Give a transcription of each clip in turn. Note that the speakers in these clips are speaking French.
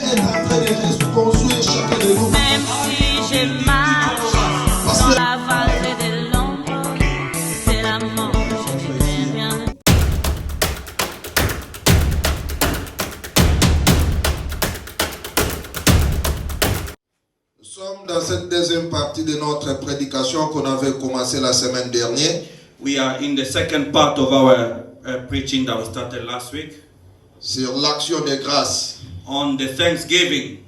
est en train de reconstruire chacun de nous. Même si je marche dans la vallée de l'ombre de la mort, je ne crains rien. Nous sommes dans cette deuxième partie de notre prédication qu'on avait commencé la semaine dernière. We are in the second part of our preaching that we started last week Sur l'action de grâce. on the Thanksgiving.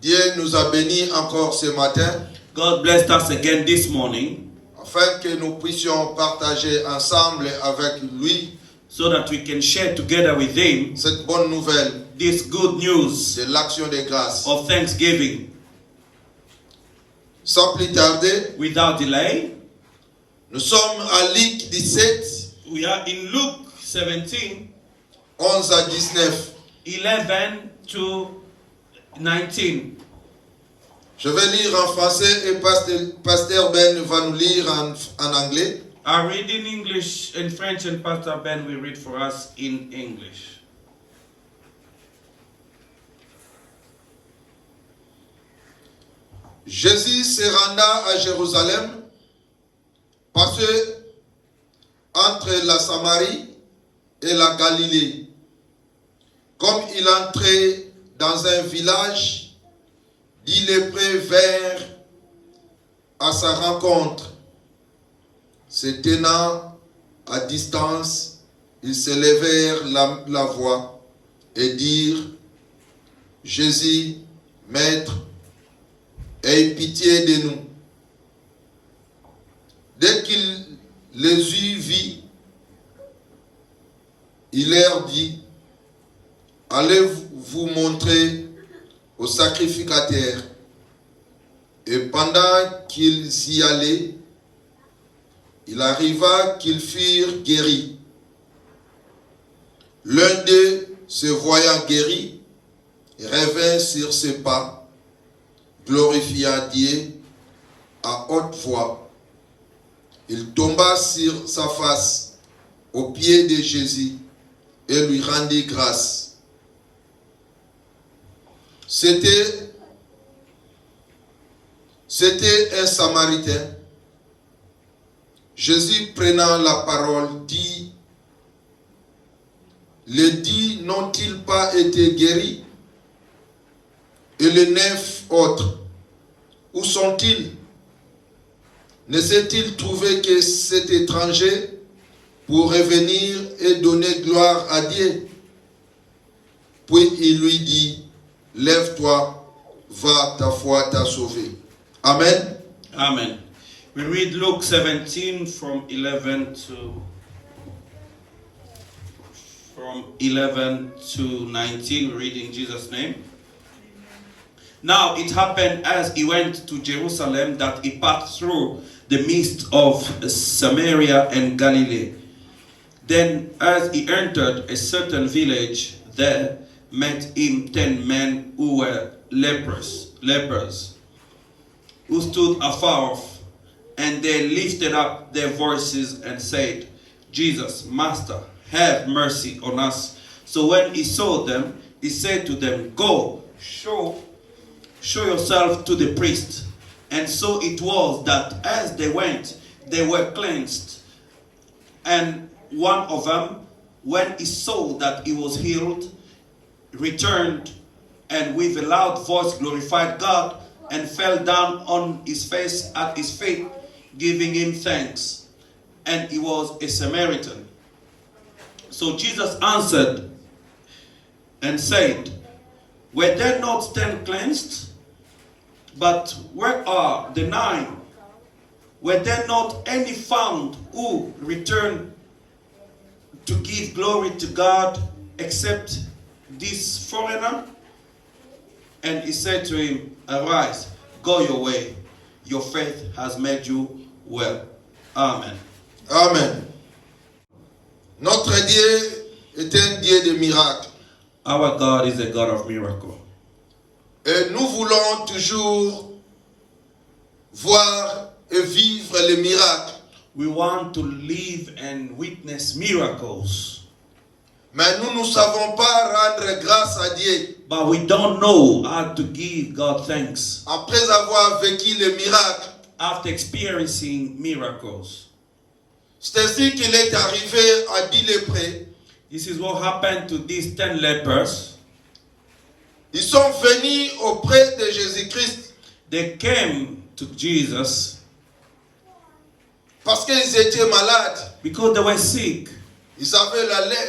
Dieu nous a bénis encore ce matin God blessed us again this morning afin que nous puissions partager ensemble avec lui so that we can share together with Him cette bonne nouvelle this good news de l'action de grâce. of Thanksgiving. Sans plus tarder, Without delay, nous sommes à Luc 17, we are in Luke 17, 11 à 19. 11 to 19. Je vais lire en français et Pasteur Ben va nous lire en anglais. I read in English and French, and Pastor Ben will read for us in English. Jésus se renda à Jérusalem passé entre la Samarie et la Galilée. Comme il entrait dans un village, 10 lépreux vinrent à sa rencontre. Se tenant à distance, ils se levèrent la voix et dirent: Jésus, Maître, aie pitié de nous. Dès qu'il les eut vus, il leur dit: Allez vous montrer au sacrificateur. Et pendant qu'ils y allaient, il arriva qu'ils furent guéris. L'un d'eux, se voyant guéri, revint sur ses pas, glorifiant Dieu à haute voix. Il tomba sur sa face aux pieds de Jésus et lui rendit grâce. C'était un Samaritain. Jésus, prenant la parole, dit: les 10 n'ont-ils pas été guéris? Et les 9 autres, où sont-ils? Ne s'est-il trouvé que cet étranger pour revenir et donner gloire à Dieu? Puis il lui dit: lève-toi, va, ta foi t'a sauvé. Amen. Amen. We read Luke 17 from 11 to 19. We read in Jesus' name. Now it happened as he went to Jerusalem that he passed through the midst of Samaria and Galilee. Then as he entered a certain village, there met him 10 men who were lepers, who stood afar off, and they lifted up their voices and said, Jesus, Master, have mercy on us. So when he saw them, he said to them, Go, show yourself to the priest. And so it was that as they went, they were cleansed. And one of them, when he saw that he was healed, returned and with a loud voice glorified God and fell down on his face at his feet, giving him thanks. And he was a Samaritan. So Jesus answered and said, Were there not 10 cleansed? But where are the 9? Were there not any found who returned to give glory to God except this foreigner? And he said to him, Arise, go your way. Your faith has made you well. Amen. Amen. Notre Dieu est un Dieu de miracles. Our God is a God of miracles. Et nous voulons toujours voir et vivre les miracles. We want to live and witness miracles. Mais nous ne savons pas rendre grâce à Dieu. But we don't know how to give God thanks Après avoir vécu les miracles, after experiencing miracles. c'est ainsi qu'il est arrivé à 10 lépreux. This is what happened to these 10 lepers. Ils sont venus auprès de Jésus-Christ They came to Jesus parce qu'ils étaient malades. because they were sick. Ils avaient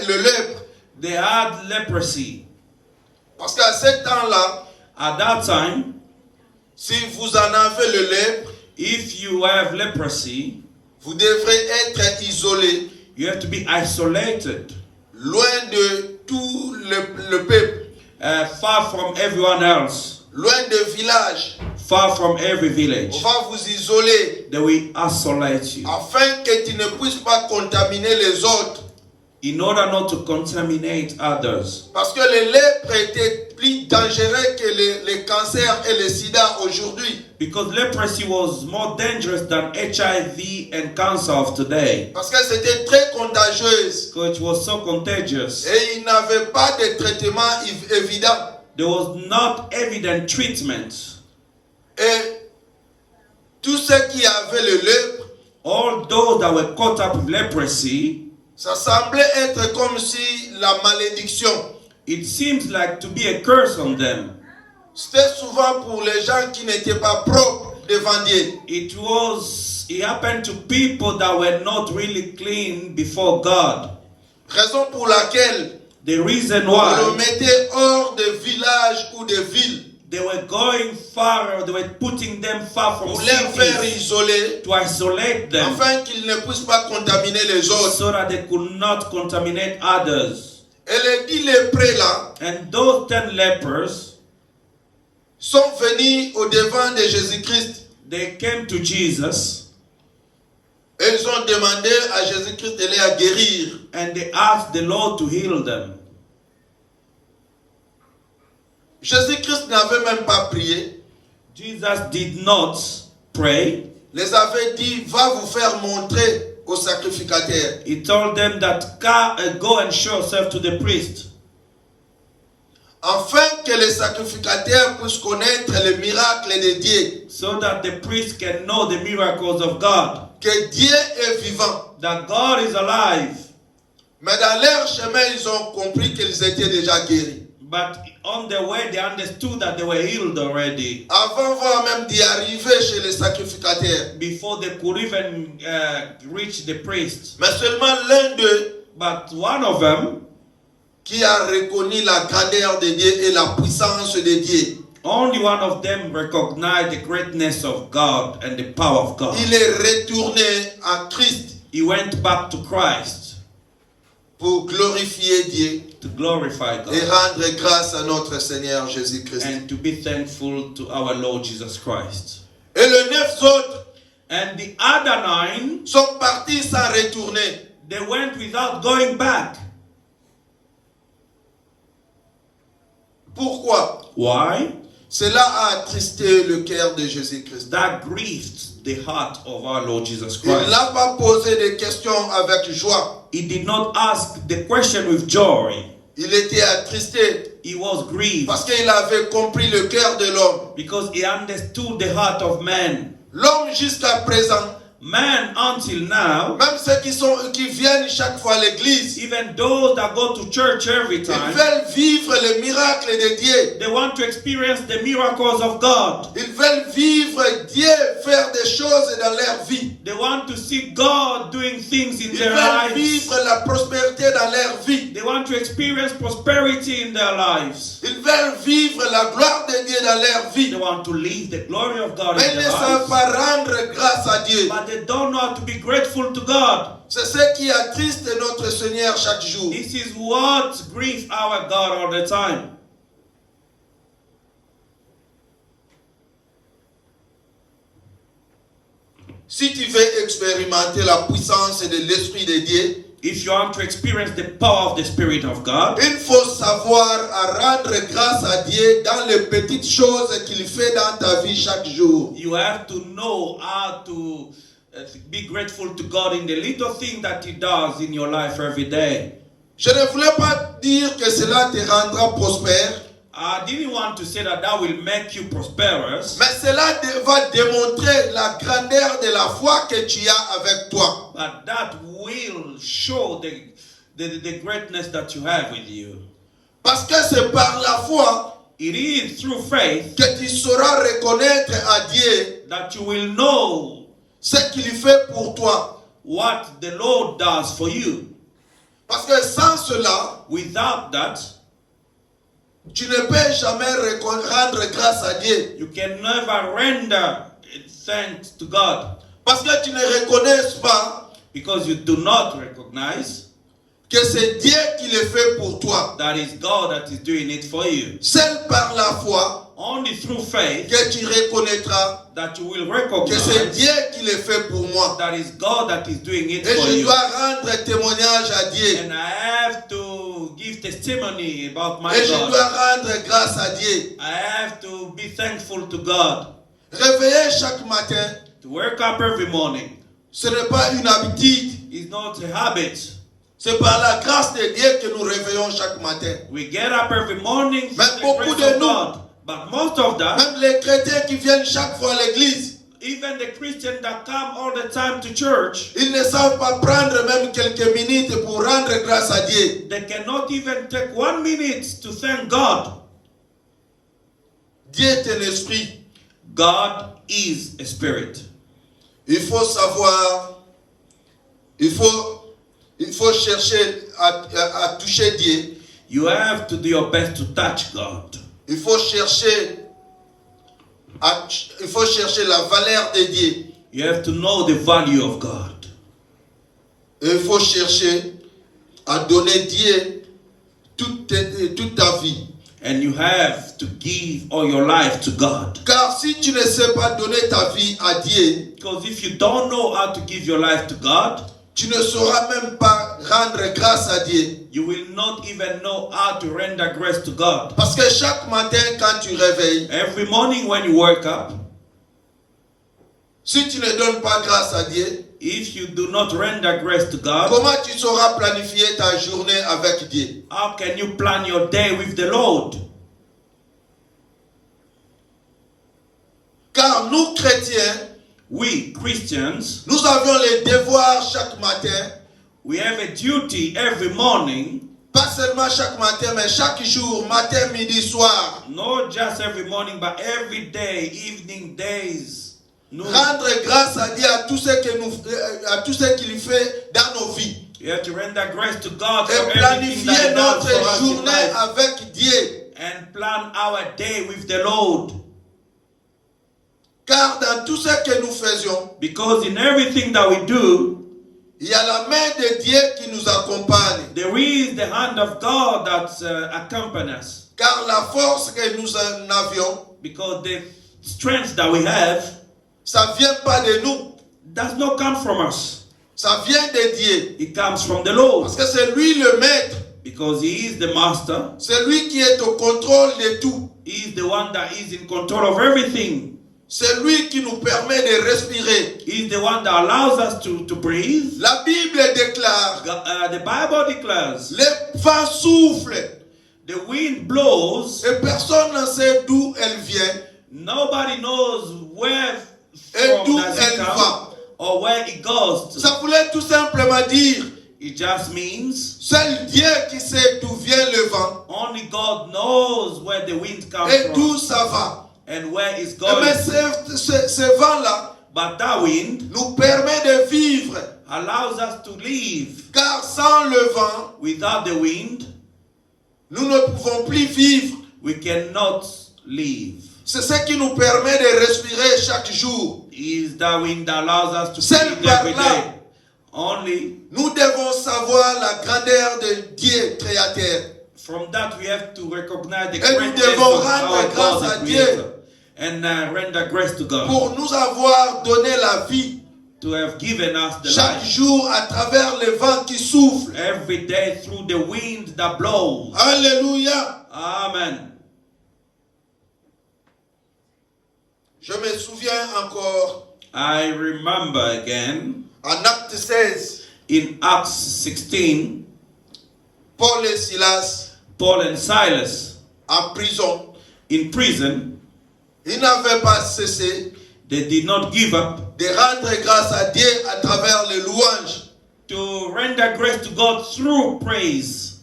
le lèpre. They had leprosy. Parce qu'à ce temps-là, At that time, si vous en avez le lèpre, if you have leprosy, vous devrez être isolé, you have to be isolated, loin de tout le peuple, far from everyone else, loin de village. far from every village. On va vous isoler They will isolate you afin que tu ne puisses pas contaminer les autres. in order not to contaminate others. Parce que les lèpres étaient plus dangereux que les cancers et le sida aujourd'hui. Because leprosy was more dangerous than HIV and cancer of today. Parce que c'était très contagieuse. Because it was so contagious. Et ils n'avaient pas de traitement évident. There was not evident treatment. Et tous ceux qui avaient le lèpre, All those that were caught up with leprosy, ça semblait être comme si la malédiction. it seems like to be a curse on them. C'était souvent pour les gens qui n'étaient pas propres devant Dieu. It happened to people that were not really clean before God. Raison pour laquelle The reason on le why mettait hors de villages ou de villes they were going far, they were putting them far from pour les faire cities isoler to isolate them afin qu'ils ne puissent pas contaminer les autres. so that they could not contaminate others. Et les 10 lépreux là And those 10 lepers, sont venus au devant de Jésus-Christ. they came to Jesus Et ils ont demandé à Jésus-Christ de les guérir. and they asked the Lord to heal them. Jésus-Christ n'avait même pas prié. Jesus did not pray. Les avait dit, va vous faire montrer au sacrificateur. He told them that go and show yourself to the priest, Afin que les sacrificateurs puissent connaître les miracles de Dieu. so that the priest can know the miracles of God, Que Dieu est vivant. that God is alive. Mais dans leur chemin, ils ont compris qu'ils étaient déjà guéris. But on the way, they understood that they were healed already Avant voire même d'y arriver chez les sacrificateurs. before they could even reach the priest. Mais seulement l'un d'eux But one of them, qui a reconnu la grandeur de Dieu et la puissance de Dieu. only one of them recognized the greatness of God and the power of God. Il est retourné à Christ He went back to Christ pour glorifier Dieu to glorify et God rendre grâce à notre Seigneur Jésus-Christ. and to be thankful to our Lord Jesus Christ. Et les 9 autres And the other 9, sont partis sans retourner. they went without going back. Pourquoi? Why? Cela a attristé le cœur de Jésus-Christ. That grieved the heart of our Lord Jesus Il Christ. n'a pas posé de questions avec joie. He did not ask the question with joy. Il était attristé He was grieved parce qu'il avait compris le cœur de l'homme. because he understood the heart of man. L'homme jusqu'à présent, Man, until now, même ceux qui viennent chaque fois à l'église, even those that go to church every ils time, veulent vivre les miracles de Dieu. they want to experience the miracles of God. Ils veulent vivre Dieu faire des choses dans leur vie. They want to see God doing things in Ils their veulent lives. vivre la prospérité dans leur vie. They want to experience prosperity in their lives. Ils veulent vivre la gloire de Dieu dans leur vie. They want to live the glory of God Mais in ils ne their savent lives. pas rendre grâce à Dieu. But they don't know how to be grateful to God. C'est ce qui attriste notre Seigneur chaque jour. This is what grieves our God all the time. Si tu veux expérimenter la puissance de l'Esprit de Dieu, If you want to experience the power of the Spirit of God, il faut savoir à rendre grâce à Dieu dans les petites choses qu'il fait dans ta vie chaque jour. you have to know how to be grateful to God in the little thing that He does in your life every day. Je ne voulais pas dire que cela te rendra prospère, I didn't want to say that that will make you prosperous, mais cela va démontrer la grandeur de la foi que tu as avec toi. but that will show the greatness that you have with you. Parce que c'est par la foi It is through faith que tu sauras reconnaître à Dieu that you will know ce qu'il fait pour toi. what the Lord does for you. Parce que sans cela, Without that, tu ne peux jamais rendre grâce à Dieu. you can never render thanks to God, Parce que tu ne reconnais pas because you do not recognize que c'est Dieu qui le fait pour toi. that is God that is doing it for you. Seul par la foi Only through faith que tu reconnaîtra that you will que c'est recognize Dieu qui le fait pour moi. that is God that is doing it Et for je you. dois rendre témoignage à Dieu. And I have to give testimony about my Et je God. dois rendre grâce à Dieu. I have to be thankful to God. Réveiller chaque matin, To wake up every morning ce n'est pas une habitude. is not a habit. C'est par la grâce de Dieu que nous réveillons chaque matin. We get up every morning Mais through the beaucoup grace de of nous- God. But most of that, Même les chrétiens qui viennent chaque fois à l'église, even the Christians that come all the time to church, ils ne savent pas prendre même quelques minutes pour rendre grâce à Dieu. they cannot even take 1 minute to thank God. Dieu est un esprit. God is a spirit. Il faut savoir, il faut chercher à toucher Dieu. You have to do your best to touch God. Il faut chercher la valeur de Dieu. You have to know the value of God. Et il faut chercher à donner Dieu toute ta vie. And you have to give all your life to God. Car si tu ne sais pas donner ta vie à Dieu, Because if you don't know how to give your life to God, tu ne sauras même pas rendre grâce à Dieu. you will not even know how to render grace to God. Parce que chaque matin, quand tu réveilles, Every morning when you wake up, si tu ne donnes pas grâce à Dieu, if you do not render grace to God, comment tu sauras planifier ta journée avec Dieu? how can you plan your day with the Lord? Car nous, chrétiens, We Christians, nous avions les devoirs chaque matin, we have a duty every morning, pas seulement chaque matin, mais chaque jour, matin, midi, soir, not just every morning, but every day, evening, days, noon. rendre grâce à Dieu à tout ce qu'il fait dans nos vies. You have to render grace to God for Et everything that planifier He does for notre us in journée life, avec Dieu. and plan our day with the Lord. Car dans tout ce que nous faisions, Because in everything that we do, il y a la main de Dieu qui nous accompagne. there is the hand of God that accompanies us. Car la force que nous en avions, Because the strength that we have ça ne vient pas de nous, does not come from us. ça vient de Dieu. It comes from the Lord. Parce que c'est lui le maître, Because He is the master. c'est lui qui est au contrôle de tout. He is the one that is in control of everything. C'est lui qui nous permet de respirer. He is the one that allows us to breathe. La Bible déclare, The Bible declares, le vent souffle the wind blows. et personne ne sait d'où elle vient Nobody knows where et from d'où does it elle come va. or where it goes to. Ça voulait tout simplement dire, It just means seul Dieu qui sait d'où vient le vent only God knows where the wind comes et from d'où ça va. and where it's Mais going. ce vent-là But that wind nous permet de vivre. allows us to live. Car sans le vent, Without the wind, nous ne pouvons plus vivre. we cannot live. C'est ce qui nous permet de respirer chaque jour. It is that wind that allows us to Seul breathe par every là. day. Only Nous devons savoir la grandeur de Dieu créateur. from that we have to recognize the Et nous greatness devons of rendre our grâce God, à the Dieu. Creator, and render grace to God Pour nous avoir donné la vie to have given us the chaque life jour à travers le vent qui souffle. every day through the wind that blows. Alléluia. Amen. Je me souviens encore I remember again en Acte 16, in Acts 16, Paul et Silas Paul and Silas en prison, in prison, ils n'avaient pas cessé they did not give up de rendre grâce à Dieu à travers les louanges. to render grace to God through praise,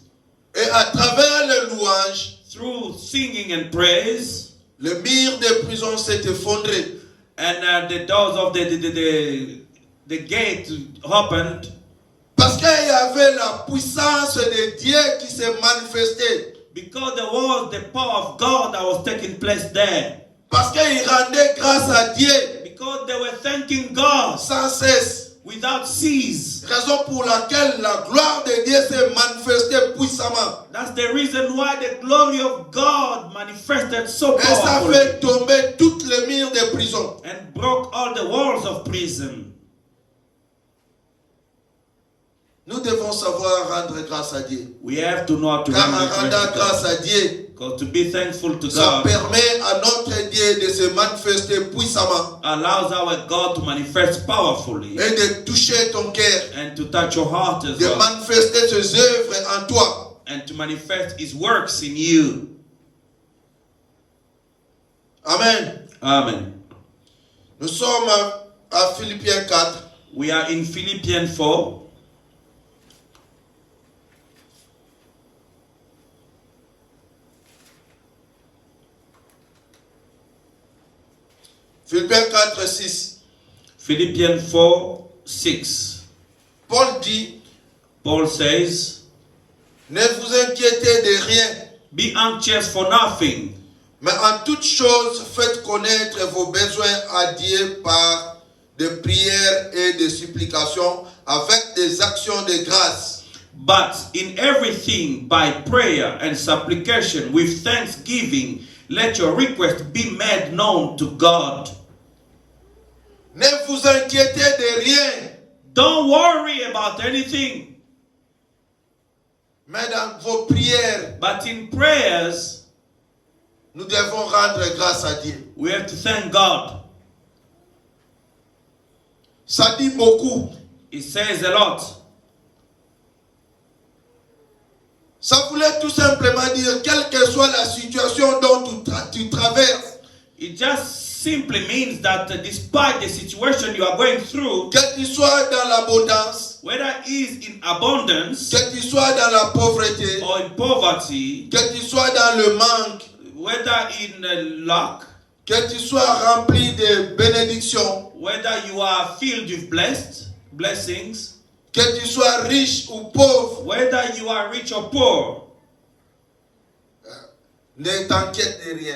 Et à travers les louanges, through singing and praise, le mur des prisons s'est effondré. and the doors of the gate opened Parce qu'il y avait la puissance de Dieu qui s'est manifestée. because there was the power of God that was taking place there. Parce qu'ils rendaient grâce à Dieu Because they were thanking God sans cesse. without cease. Raison pour laquelle la gloire de Dieu s'est manifestée puissamment. That's the reason why the glory of God manifested so Et ça powerfully fait tomber toutes les murs des prisons. and broke all the walls of prison. Nous devons savoir rendre grâce à Dieu. We have to know how to Car en render rendant grace to grâce God. à Dieu, Because to be thankful to ça God permet à notre Dieu de se manifester puissamment allows our God to manifest powerfully et de toucher ton cœur, and to touch your heart as de well, manifester ses œuvres en toi. and to manifest His works in you. Amen. Amen. Nous sommes à Philippiens 4. We are in Philippians 4. Philippiens 4, 6. Philippians 4, 6. Paul dit, Paul says, ne vous inquiétez de rien, be anxious for nothing, mais en toutes choses, faites connaître vos besoins à Dieu par des prières et des supplications avec des actions de grâce. but in everything by prayer and supplication with thanksgiving, let your request be made known to God. Ne vous inquiétez de rien, Don't worry about anything, mais dans vos prières, but in prayers, nous devons rendre grâce à Dieu. we have to thank God. Ça dit beaucoup. It says a lot. Ça voulait tout simplement dire, quelle que soit la situation dont tu traverses, It just simply means that despite the situation you are going through, que tu sois dans l'abondance, whether it is in abundance que tu sois dans la pauvreté, or in poverty, que tu sois dans le manque, whether in lack, que tu sois rempli de bénédictions, whether you are filled with blessings, que tu sois riche ou pauvre, whether you are rich or poor, ne t'inquiète de rien.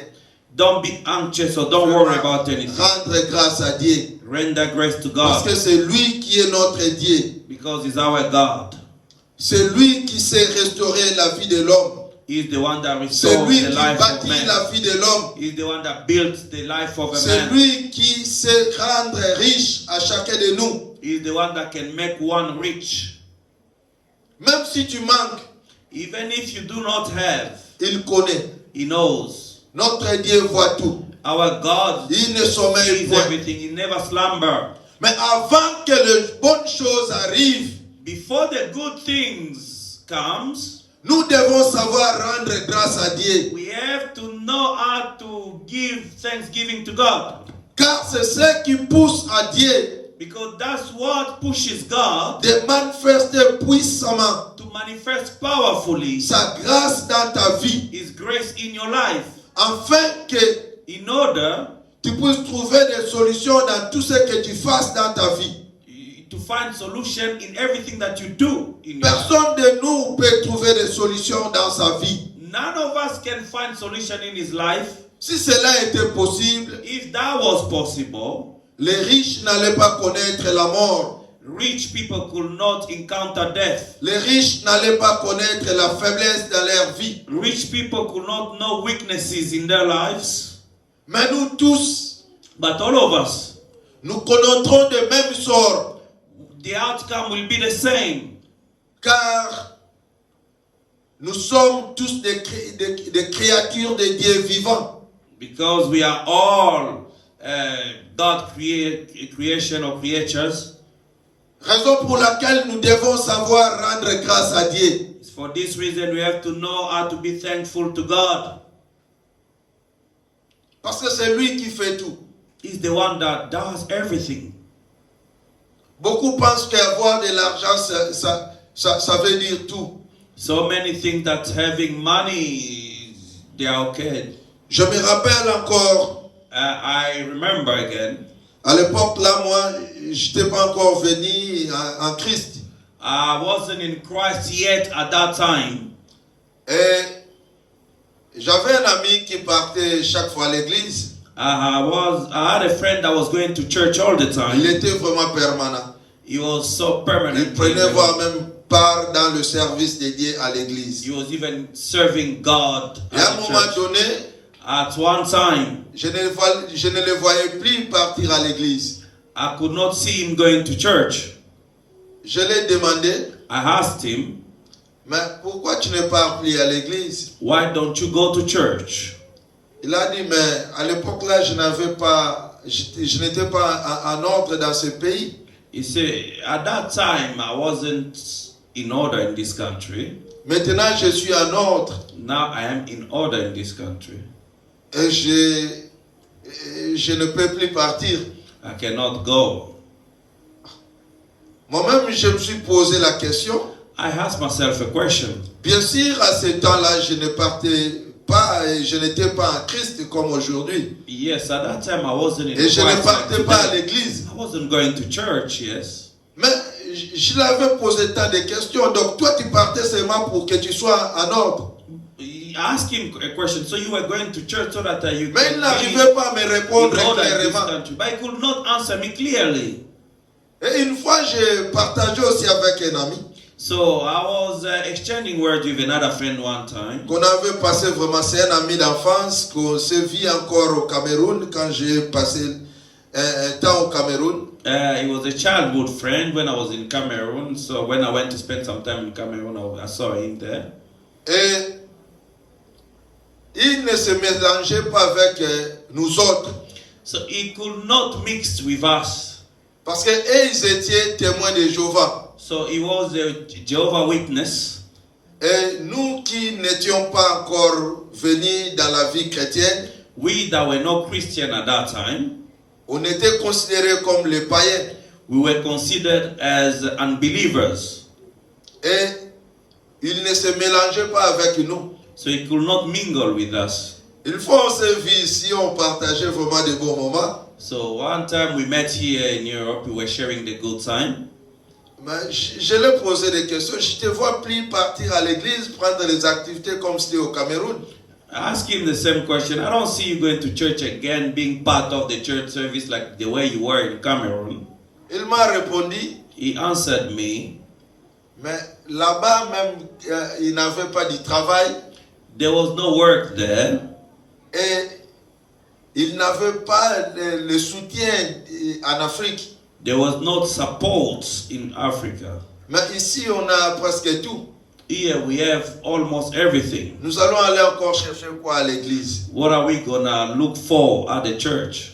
don't be anxious or don't worry about anything. Rendre grâce à Dieu. Render grace to Parce God que c'est lui qui est notre Dieu. because He's our God. C'est lui qui sait restaurer la vie de l'homme. He's the one that C'est restores lui the qui life of bâtit man. la vie de l'homme. He's the one that built the life of a C'est man. lui qui sait rendre riche à chacun de nous. He's the one that can make one rich. Même si tu manques, Even if you do not have, il connaît. He knows. Notre Dieu voit tout. Our God Il ne sommeille sees point. everything. He never slumber. Mais avant que les bonnes choses arrivent, Before the good things comes, nous devons savoir rendre grâce à Dieu. we have to know how to give thanksgiving to God. Car c'est ce qui pousse à Dieu Because that's what pushes God de manifester puissamment to manifest powerfully sa grâce dans ta vie. His grace in your life. Afin que In order tu puisses trouver des solutions dans tout ce que tu fasses dans ta vie. to find solution in everything that you do in your life. Personne de nous peut trouver des solutions dans sa vie. None of us can find solution in his life. Si cela était possible, If that was possible, les riches n'allaient pas connaître la mort. rich people could not encounter death. Les riches n'allaient pas connaître la faiblesse dans leur vie. Rich people could not know weaknesses in their lives. Mais nous tous, But all of us, nous connaîtrons le même sort. the outcome will be the same. Car nous sommes tous des créatures de Dieu vivant. Because we are all God creation or creatures. Raison pour laquelle nous devons savoir rendre grâce à Dieu. For this reason, we have to know how to be thankful to God. Parce que c'est lui qui fait tout. He's the one that does everything. Beaucoup pensent qu'avoir de l'argent, ça veut dire tout. So many think that having money, they are okay. Je me rappelle encore, I remember again, à l'époque là, moi, je n'étais pas encore venu en Christ. I wasn't in Christ yet at that time. Et j'avais un ami qui partait chaque fois à l'église. I had a friend that was going to church all the Il time. était vraiment permanent. He was so permanent. Il prenait voire même part dans le service dédié à l'église. He was even serving God Et à un at the moment church. donné, At one time, je ne le voyais plus partir à l'église. I could not see him going to church. Je l'ai demandé, I asked him, mais pourquoi tu n'es pas appelé à l'église? why don't you go to church? Il a dit, mais à l'époque là, je n'étais pas en ordre dans ce pays. He said, at that time, I wasn't in order in this country. Maintenant, je suis en ordre Now I am in order in this country. et je ne peux plus partir. I cannot go. Moi-même, je me suis posé la question. I asked myself a question. Bien sûr, à ce temps-là, je ne partais pas et je n'étais pas en Christ comme aujourd'hui. Yes, at that time I wasn't in Et je ne Christ partais like pas à today. l'église. I wasn't going to church, yes. Mais je l'avais posé tant de questions. Donc, toi, tu partais seulement pour que tu sois en ordre. I asked him a question. So you were going to church so that you Mais il could n'arrivait pas à me be in répondre order in this clairement. country. But he could not answer me clearly. Et une fois, j'ai partagé aussi avec un ami So I was exchanging words with another friend one time. qu'on avait passé vraiment, c'est un ami d'enfance, qu'on s'est vu encore au Cameroun quand j'ai passé un temps au Cameroun. He was a childhood friend when I was in Cameroon. So when I went to spend some time in Cameroon, I saw him there. Et il ne se mélangeait pas avec nous autres. So he could not mix with us. Parce qu'eux, ils étaient témoins de Jéhovah. So he was a Jehovah Witness. Et nous qui n'étions pas encore venus dans la vie chrétienne, We that were not Christian at that time, on était considérés comme les païens. we were considered as unbelievers. Et il ne se mélangeait pas avec nous. So he could not mingle with us. Une fois on s'est vu ici, on partageait vraiment de bons moments. So one time we met here in Europe, we were sharing the good time. Mais je lui ai posé des questions. Je te vois plus partir à l'église, prendre les activités comme c'était au Cameroun. I asked him the same question. I don't see you going to church again, being part of the church service like the way you were in Cameroon. Il m'a répondu, He answered me, mais là-bas même, il n'avait pas de travail there was no work there. et il n'avait pas le soutien en Afrique. There was no support in Africa. Mais ici, on a presque tout. Here we have almost everything. Nous allons aller encore chercher quoi à l'église? What are we gonna look for at the church?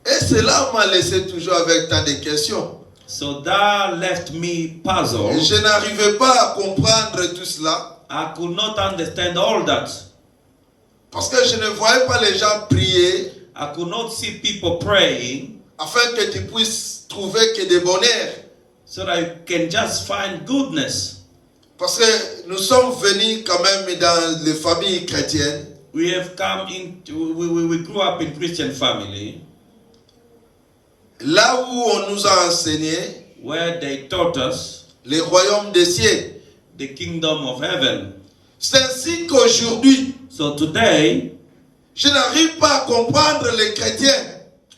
Et cela m'a laissé toujours avec tant de questions. So that left me Et puzzled. je n'arrivais pas à comprendre tout cela I could not understand all that. parce que je ne voyais pas les gens prier I could not see people praying afin que tu puisses trouver que des bonheurs. so that you can just find goodness. Parce que nous sommes venus quand même dans les familles chrétiennes. We have come into, we grew up in Christian family Là où on nous a enseigné where they taught us les royaumes des cieux. the kingdom of heaven. C'est ainsi qu'aujourd'hui, So today, je n'arrive pas à comprendre les chrétiens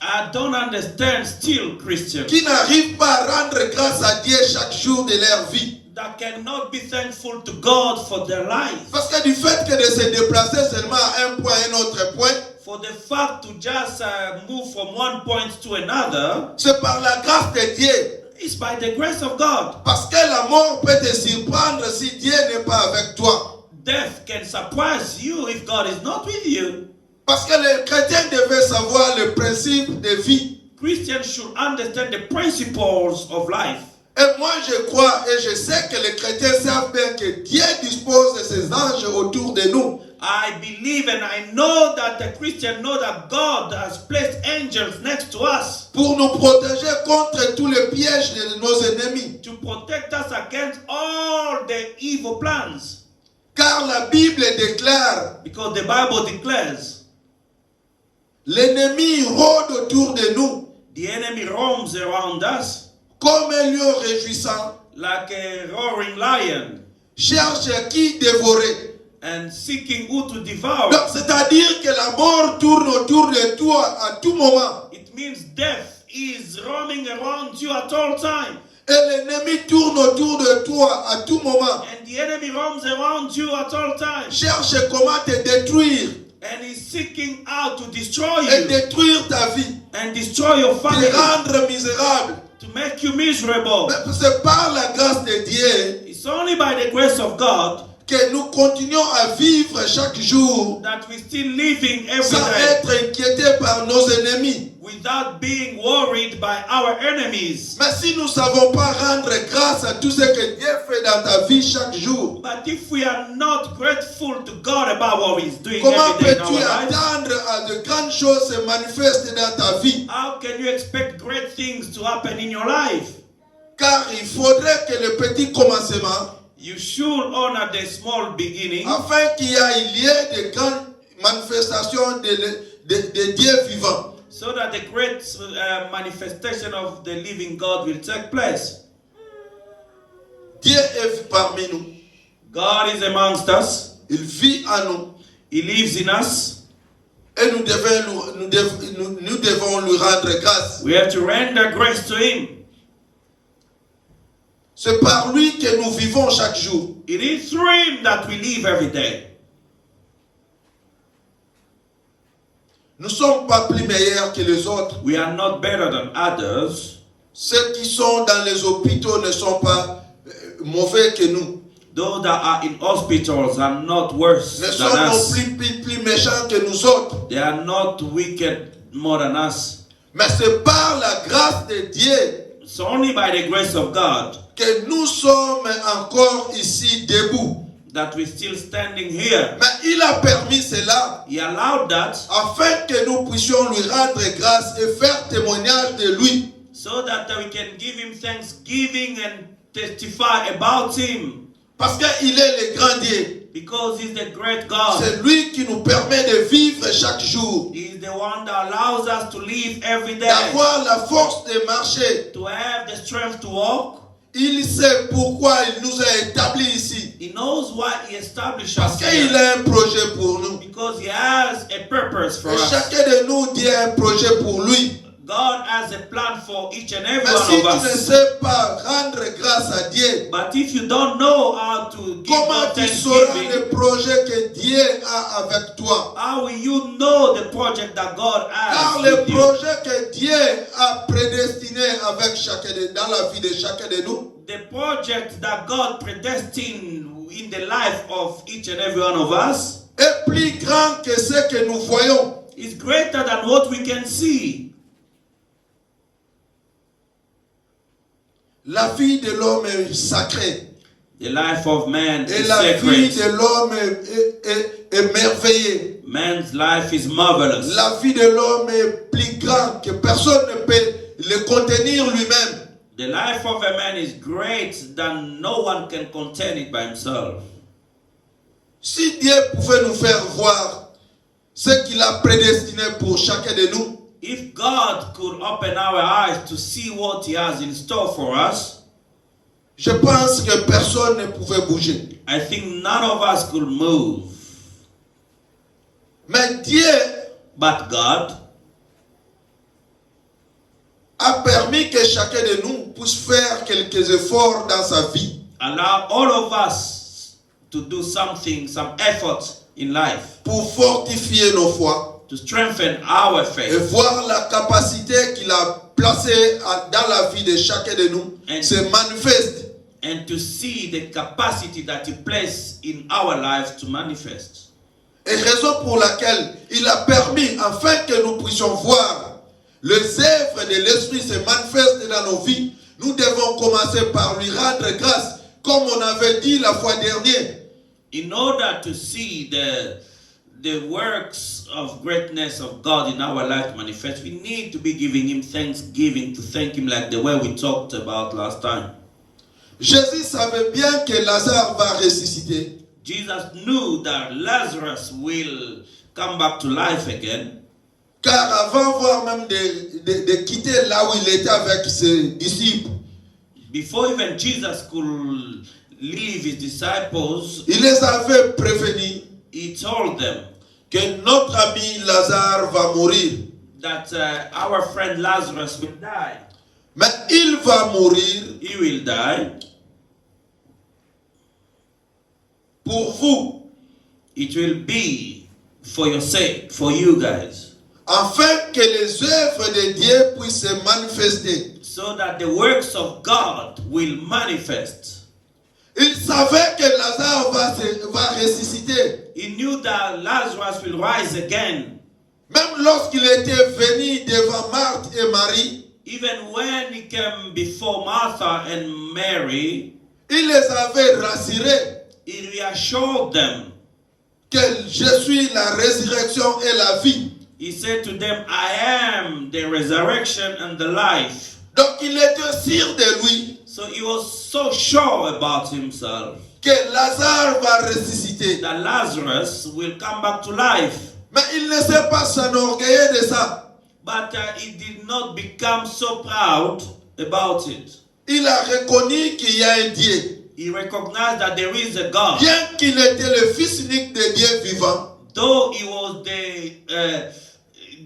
I don't understand still Christians qui n'arrivent pas à rendre grâce à Dieu chaque jour de leur vie. that cannot be thankful to God for their life. Parce que du fait que de se déplacer seulement à un point à un autre point, For the fact to just move from one point to another c'est par la grâce de Dieu. is by the grace of God. Parce que la mort peut te surprendre si Dieu n'est pas avec toi. Death can surprise you if God is not with you. Parce que les chrétiens devaient savoir le principe de vie. Christians should understand the principles of life. Et moi je crois et je sais que les chrétiens savent bien que Dieu dispose de ses anges autour de nous. I believe and I know that the Christians know that God has placed angels next to us Pour nous protéger contre tous les pièges de nos ennemis. to protect us against all the evil plans. Car la Bible déclare, Because the Bible declares, l'ennemi rôde autour de nous the enemy roams around us comme un lion réjouissant, like a roaring lion cherche qui dévorer. and seeking who to devour. Donc c'est-à-dire que la mort tourne autour de toi à tout moment. It means death is roaming around you at all time. Et l'ennemi tourne autour de toi à tout moment. And the enemy roams around you at all time. Cherche comment te détruire And he's seeking out to destroy et you détruire ta vie, and destroy your te family, rendre misérable. to make you miserable. Mais c'est par la grâce de Dieu It's only by the grace of God que nous continuons à vivre chaque jour that we're still living every sans day être inquiétés par nos ennemis. without being worried by our enemies. Mais si nous ne savons pas rendre grâce à tout ce que Dieu fait dans ta vie chaque jour, But if we are not grateful to God about what He's doing comment every day in our peux-tu lives, attendre à de grandes choses se manifester dans ta vie? how can you expect great things to happen in your life? Car il faudrait que le petit commencement, You should honor the small beginning afin qu'il y ait de grandes manifestations de Dieu vivant. so that the great manifestation of the living God will take place. Dieu est parmi nous. God is amongst us. Il vit en nous. He lives in us. Et nous devons lui rendre grâce. We have to render grace to Him. C'est par lui que nous vivons chaque jour. It is through Him that we live every day. Nous ne sommes pas plus meilleurs que les autres. We are not better than others. Ceux qui sont dans les hôpitaux ne sont pas mauvais que nous. Those that are in hospitals are not worse Ne than sont non us. plus méchants que nous autres. They are not wicked more than us. Mais c'est par la grâce de Dieu It's only by the grace of God que nous sommes encore ici debout. that we're still standing here. Mais il a permis cela He allowed that afin que nous puissions lui rendre grâce et faire témoignage de lui. so that we can give Him thanksgiving and testify about Him. Parce qu'il est le grand Dieu. Because He's the great God. C'est lui qui nous permet de vivre chaque jour. He's the one that allows us to live every day. D'avoir la force de marcher. To have the strength to walk. Il sait pourquoi il nous a établis ici. He knows why He established Parce us qu'il here. a un projet pour nous. Because He has a purpose for Et us. chacun de nous, Dieu a un projet pour lui. God has a plan for each and every Mais one si of tu ne us. sais pas rendre grâce à Dieu, But if you don't know how to give comment God tu sauras thanksgiving, le projet que Dieu a avec toi? how will you know the project that God Car has le with you? projet que Dieu a prédestiné avec dans la vie de chacun de nous, The project that God predestined in the life of each and every one of us est plus grand que ce que nous voyons. is greater than what we can see. La vie de l'homme est sacrée. The life of man Et is la vie sacred. de l'homme est merveilleuse. Man's life is marvelous. La vie de l'homme est plus grande que personne ne peut le contenir lui-même. The life of a man is great than no one can contain it by himself. Si Dieu pouvait nous faire voir ce qu'il a prédestiné pour chacun de nous, If God could open our eyes to see what He has in store for us, je pense que personne ne pouvait bouger. I think none of us could move. Mais Dieu But God a permis que chacun de nous puisse faire quelques efforts dans sa vie. allowed all of us to do something, some effort in life Pour fortifier nos foi to strengthen our et faith voir la capacité qu'il a placée dans la vie de chacun de nous se manifeste. and to see the capacity that He placed in our lives to manifest. Et raison pour laquelle il a permis, afin que nous puissions voir les œuvres de l'Esprit se manifester dans nos vies, nous devons commencer par lui rendre grâce, comme on avait dit la fois dernière. In order to see the works of greatness of God in our life manifest, we need to be giving him thanksgiving, to thank him like the way we talked about last time. Jésus savait bien que Lazare va ressusciter. Jesus knew that Lazarus will come back to life again. Car avant voire même de quitter là où il était avec ses disciples, Before even Jesus could leave his disciples, il les avait prévenus he told them que notre ami Lazare va mourir. that our friend Lazarus will die. Mais il va mourir He will die. pour vous, It will be for your sake, for you guys, afin que les œuvres de Dieu puissent se manifester. so that the works of God will manifest. Il savait que Lazare va ressusciter. He knew that Lazarus will rise again. Même lorsqu'il était venu devant Marthe et Marie, Even when he came before Martha and Mary, il les avait rassurés he reassured them. que je suis la résurrection et la vie. He said to them, I am the resurrection and the life. Donc il était sûr de lui So he was so sure about himself que Lazare va ressusciter. that Lazarus will come back to life. Mais il ne s'est pas s'enorgueillir de ça. But he did not become so proud about it. Il a reconnu qu'il y a un Dieu. He recognized that there is a God. Bien qu'il était le fils unique de Dieu vivant, Though he was the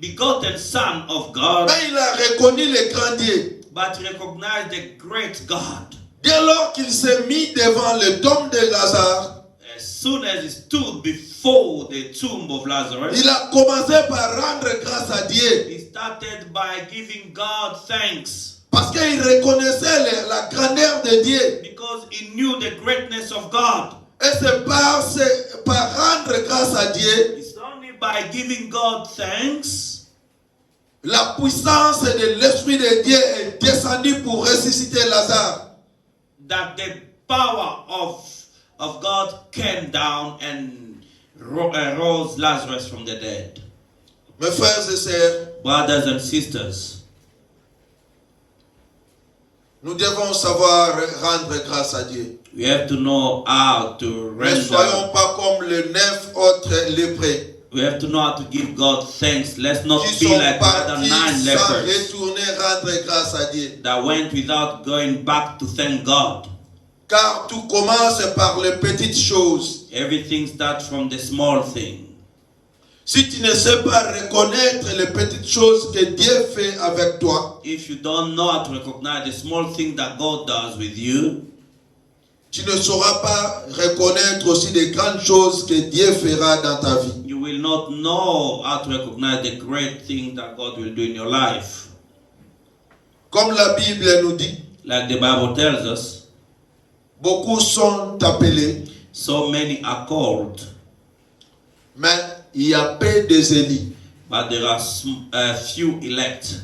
begotten son of God, mais il a reconnu le grand Dieu. but he recognized the great God. Dès lors qu'il s'est mis devant le tombe de Lazare, As soon as he stood before the tomb of Lazarus, il a commencé par rendre grâce à Dieu. he started by giving God thanks Parce qu'il reconnaissait la grandeur de Dieu. because he knew the greatness of God. Et c'est par rendre grâce à Dieu, It's only by giving God thanks la puissance de l'Esprit de Dieu est descendue pour ressusciter Lazare. that the power of God came down and rose Lazarus from the dead. Mes frères et sœurs, Brothers and sisters, nous devons savoir rendre grâce à Dieu. we have to know how to Ne soyons render. pas comme les 9 autres lépreux We have to know how to give God thanks. Let's not qui be sont like the other partis 9 sans lepers retourner rendre grâce à Dieu. that went without going back to thank God. Car tout commence par les petites choses. Everything starts from the small thing. Si tu ne sais pas reconnaître les petites choses que Dieu fait avec toi, If you don't know how to recognize the small thing that God does with you, tu ne sauras pas reconnaître aussi les grandes choses que Dieu fera dans ta vie. you will not know how to recognize the great thing that God will do in your life. Comme la Bible nous dit, Like the Bible tells us, beaucoup sont appelés, so many are called, mais il y a peu des élus. but there are few elect.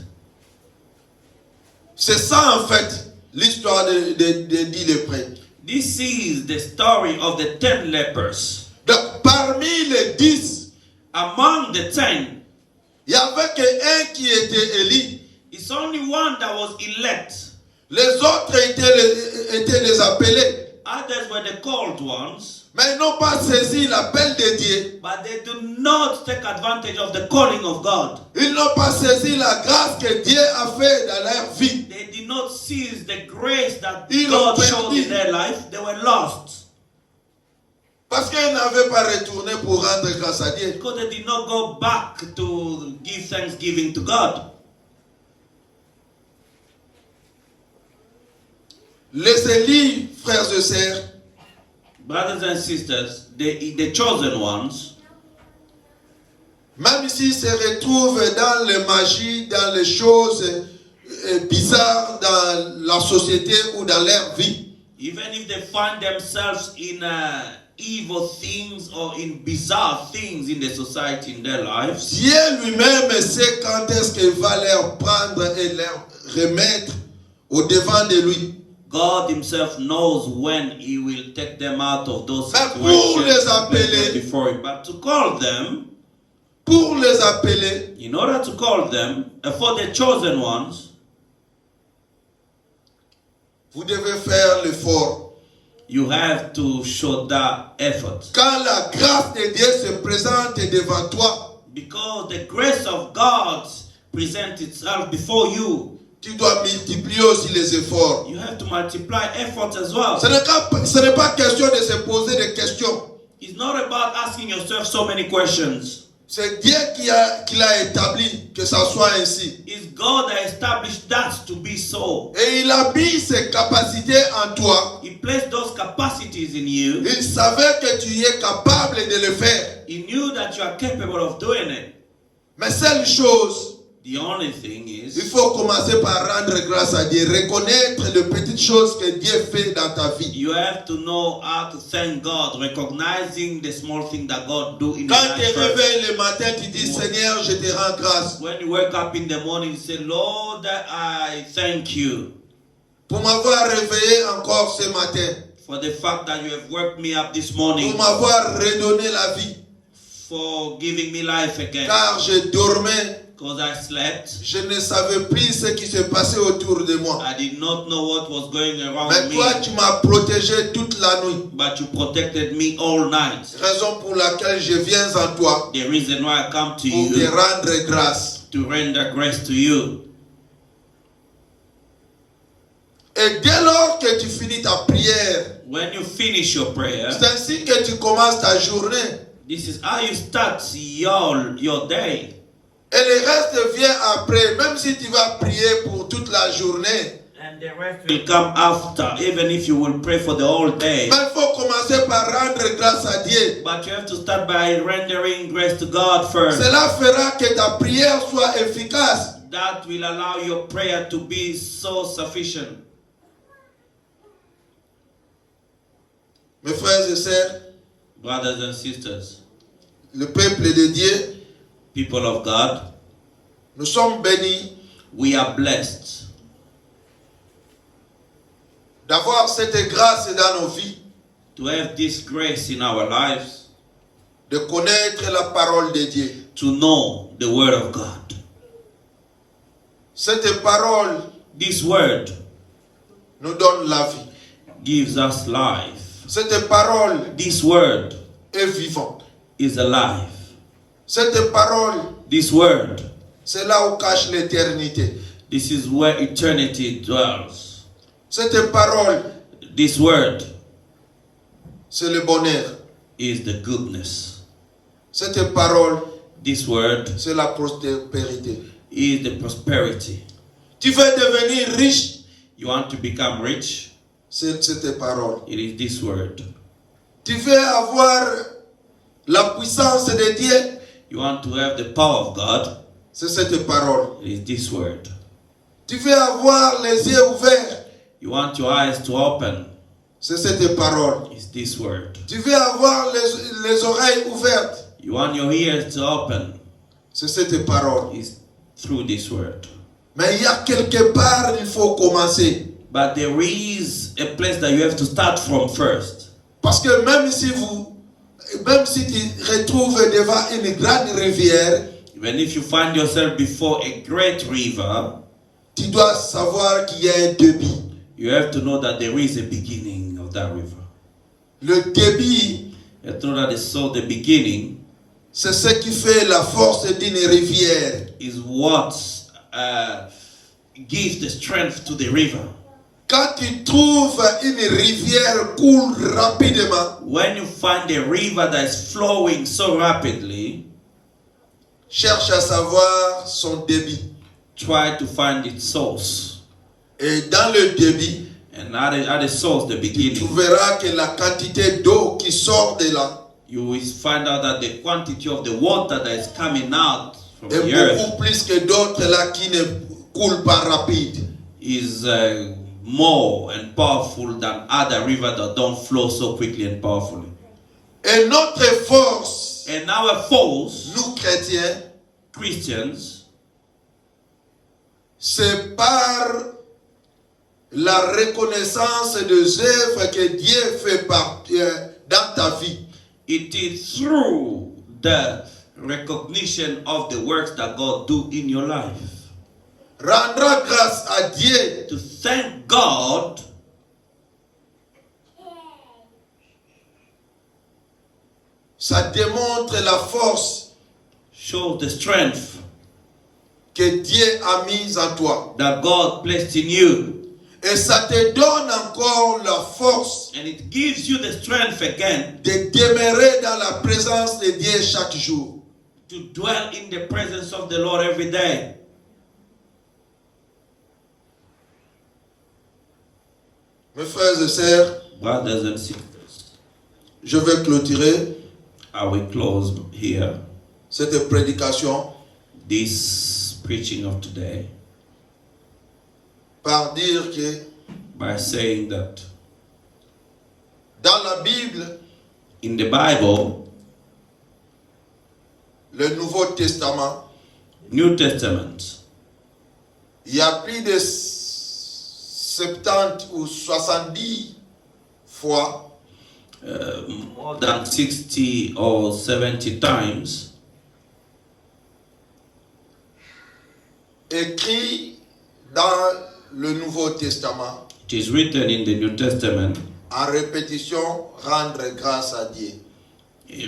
C'est ça en fait l'histoire de 10 lépreux. This is the story of the 10 lepers. Donc parmi les 10, Among the 10, il n'y avait qu'un qui était élu. it's only one that was elect. Les autres étaient les appelés. Others were the called ones, Mais ils n'ont pas saisi l'appel de Dieu. but they do not take advantage of the calling of God. Ils n'ont pas saisi la grâce que Dieu a fait dans leur vie. They did not seize the grace that Ils God ont showed perdu. in their life. They were lost Parce qu'ils n'avaient pas retourné pour rendre grâce à Dieu. because they did not go back to give thanksgiving to God. Les élus, frères et sœurs, Brothers and sisters, the chosen ones, même s'ils se retrouvent dans les magies, dans les choses bizarres dans la société ou dans leur vie, even if they find themselves in evil things or in bizarre things in the society, in their lives, Dieu lui-même sait quand est-ce qu'il va leur prendre et leur remettre au-devant de lui. God himself knows when he will take them out of those Mais pour les situations appeler, before him. But to call them, pour les appeler, in order to call them, for the chosen ones, vous devez faire l'effort. you have to show that effort. Quand la grâce de Dieu se présente devant toi, Because the grace of God presents itself before you, tu dois multiplier aussi les efforts. you have to multiply effort as well. Ce n'est pas question de se poser des questions. It's not about asking yourself so many questions. C'est Dieu qui l'a établi que ça soit ainsi. It's God that established that to be so. Et il a mis ses capacités en toi. He placed those capacities in you. Il savait que tu es capable de le faire. He knew that you are capable of doing it. Mais seule chose, The only thing il is, faut commencer par rendre grâce à Dieu, reconnaître les petites choses que Dieu fait dans ta vie. you have to know how to thank God, recognizing the small thing that God do in your Quand tu life te first. réveilles le matin, tu dis Seigneur, je te rends grâce When you wake up in the morning, you say, Lord, I thank you pour m'avoir réveillé encore ce matin, for the fact that you have woke me up this pour morning, m'avoir redonné la vie, for giving me life again. car je dormais, Because I slept, je ne savais plus ce qui se passait autour de moi. I did not know what was going around Mais me, toi, tu m'as protégé toute la nuit. but you protected me all night. Raison pour laquelle je viens en toi The reason why I come to pour te you, rendre grâce. to render grace to you. Et dès lors que tu finis ta prière, When you finish your prayer, c'est ainsi que tu commences ta journée. this is how you start your day. Et le reste vient après, même si tu vas prier pour toute la journée. And the rest will come after, even if you will pray for the whole day. Mais il faut commencer par rendre grâce à Dieu. But you have to start by rendering grace to God first. Cela fera que ta prière soit efficace. That will allow your prayer to be so sufficient. Mes frères et sœurs, Brothers and sisters, le peuple de Dieu, people of God, nous sommes bénis we are blessed d'avoir cette grâce dans nos vies, to have this grace in our lives, de connaître la parole de Dieu. to know the Word of God. Cette parole This Word nous donne la vie. gives us life. Cette parole This Word est vivante. is alive. Cette parole, This Word, c'est là où cache l'éternité. this is where eternity dwells. Cette parole, This Word c'est le bonheur. is the goodness. Cette parole, This Word c'est la prospérité. is the prosperity. Tu veux devenir riche, You want to become rich? c'est cette parole. It is this Word. Tu veux avoir la puissance de Dieu, You want to have the power of God? c'est cette parole. It is this Word. Tu veux avoir les yeux ouverts, You want your eyes to open? c'est cette parole. It's this Word. Tu veux avoir les oreilles ouvertes, You want your ears to open? c'est cette parole. It's through this Word. Mais il y a quelque part, il faut commencer. But there is a place that you have to start from first. Parce que même si tu retrouves devant une grande rivière, Even if you find yourself before a great river, tu dois savoir qu'il y a un débit. you have to know that there is a beginning of that river. Le débit, You have to know that the beginning c'est ce qui fait la force d'une rivière. is what gives the strength to the river. Quand tu trouves une rivière coule rapidement, When you find a river that is flowing so rapidly, cherche à savoir son débit. try to find its source. Et dans le débit, And at the source, the tu beginning, verras que la quantité d'eau qui sort de là you will find out that the quantity of the water that is coming out from est the earth beaucoup plus que d'autres là qui ne coulent pas rapide. is more and powerful than other rivers that don't flow so quickly and powerfully. Et notre force, And our force, nous chrétiens, Christians, c'est par la reconnaissance des œuvres que Dieu fait dans ta vie. It is through the recognition of the works that God do in your life. Rendra grâce à Dieu. To thank God ça démontre la force shows the strength que Dieu a mise en toi. that God placed in you. Et ça te donne encore la force And it gives you the strength again de demeurer dans la présence de Dieu chaque jour. to dwell in the presence of the Lord every day. Mes frères et sœurs, Brothers and sisters, je vais clôturer I will close here cette prédication this preaching of today par dire que by saying that dans la Bible, in the Bible, le Nouveau Testament, New Testament, il y a plus de 70 ou 70 fois more than 60 or 70 times écrit dans le Nouveau Testament, it is written in the New Testament en répétition, rendre grâce à Dieu.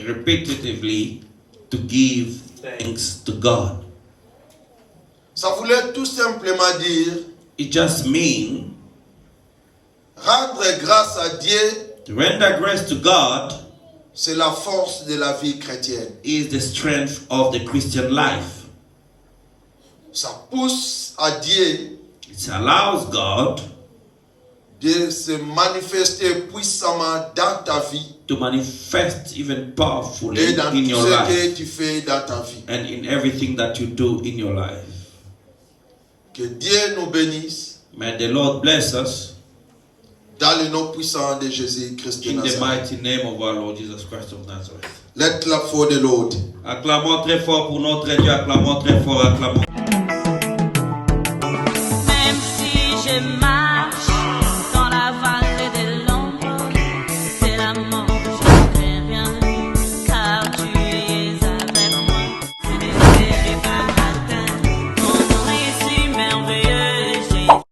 repetitively to give thanks to God. Ça voulait tout simplement dire It just means rendre grâce à Dieu, to render grace to God c'est la force de la vie chrétienne. is the strength of the Christian life. Ça pousse à Dieu It allows God de se manifester puissamment dans ta vie to manifest even powerfully et dans in tout your ce life que tu fais dans ta vie. and in everything that you do in your life. Que Dieu nous bénisse May the Lord bless us dans le nom puissant de Jésus-Christ de in the Nazareth. mighty name of our Lord Jesus Christ of Nazareth. Let's clap for the Lord. Acclamons très fort pour notre Dieu, acclamons très fort, acclamons.